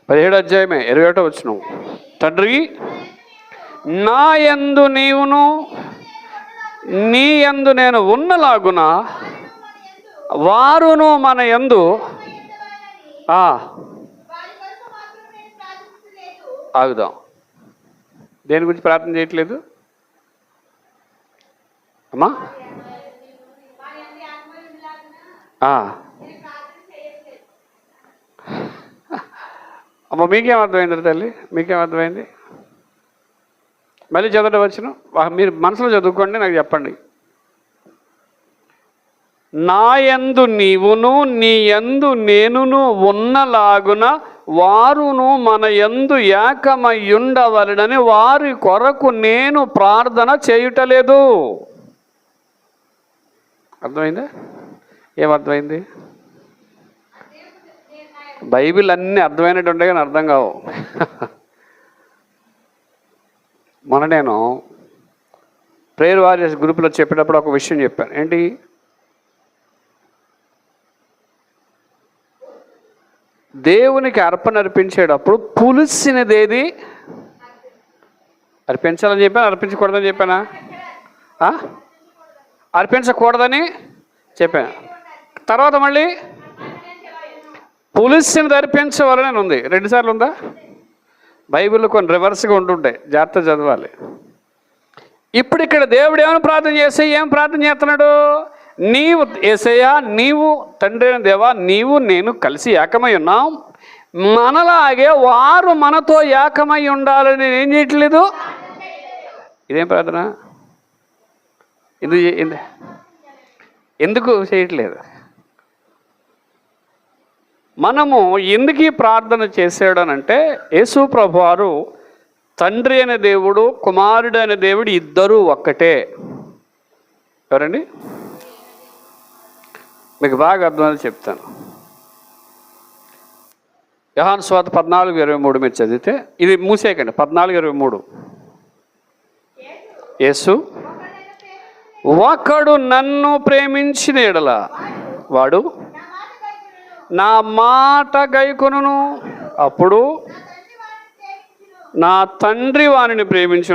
17వ అధ్యాయమే 21వ వచనం. తండ్రి, నా యందు నీవును నీ యందు నేను ఉన్నలాగున వారును మన యందు. ఆగుదాం. దేని గురించి ప్రార్థన చేయట్లేదు అమ్మా? అమ్మ, మీకేం అర్థమైంది తల్లి? మీకేం అర్థమైంది? మళ్ళీ చదవడం వచ్చిన మీరు మనసులో చదువుకోండి, నాకు చెప్పండి. నా యందు నీవును నీ యందు నేనును ఉన్నలాగున వారును మన యందు ఏకమయ్యుండవలెనని వారి కొరకు నేను ప్రార్థన చేయుటలేదు. అర్థమైందా? ఏమర్థమైంది? బైబిల్ అన్నీ అర్థమైనట్టు ఉంటే కానీ అర్థం కావు. మొన్న నేను ప్రేయర్ వారియర్స్ గ్రూప్లో చెప్పేటప్పుడు ఒక విషయం చెప్పాను. ఏంటి? దేవునికి అర్పణ అర్పించేటప్పుడు పులిసినదేది అర్పించాలని చెప్పాను, అర్పించకూడదని చెప్పానా? అర్పించకూడదని చెప్పాను. తర్వాత మళ్ళీ పులిసినది అర్పించవాలని ఉంది. 2 సార్లు ఉందా? బైబిల్లో కొన్ని రివర్స్గా ఉంటుంటాయి, జాగ్రత్త చదవాలి. ఇప్పుడు ఇక్కడ దేవుడు ఏమైనా ప్రార్థన చేస్తే ఏం ప్రార్థన చేస్తున్నాడు? నీవు యేసయ్యా, నీవు తండ్రి అయిన దేవా, నీవు నేను కలిసి ఏకమై ఉన్నాం, మనలాగే వారు మనతో ఏకమై ఉండాలని నేను ఏం చేయట్లేదు. ఇదేం ప్రార్థన? ఎందుకు చేయట్లేదు? మనము ఎందుకు ఈ ప్రార్థన చేసాడనంటే, యేసు ప్రభు వారు తండ్రి అయిన దేవుడు, కుమారుడు అయిన దేవుడు ఇద్దరూ ఒక్కటే. ఎవరండి? మీకు బాగా అర్థమని చెప్తాను. యోహాను సువార్త 14:23 మీరు చదివితే, ఇది మూసేయకండి, 14:23. యేసు, ఒకడు నన్ను ప్రేమించిన యెడల వాడు నా మాట గైకొనును, అప్పుడు నా తండ్రి వానిని ప్రేమించు.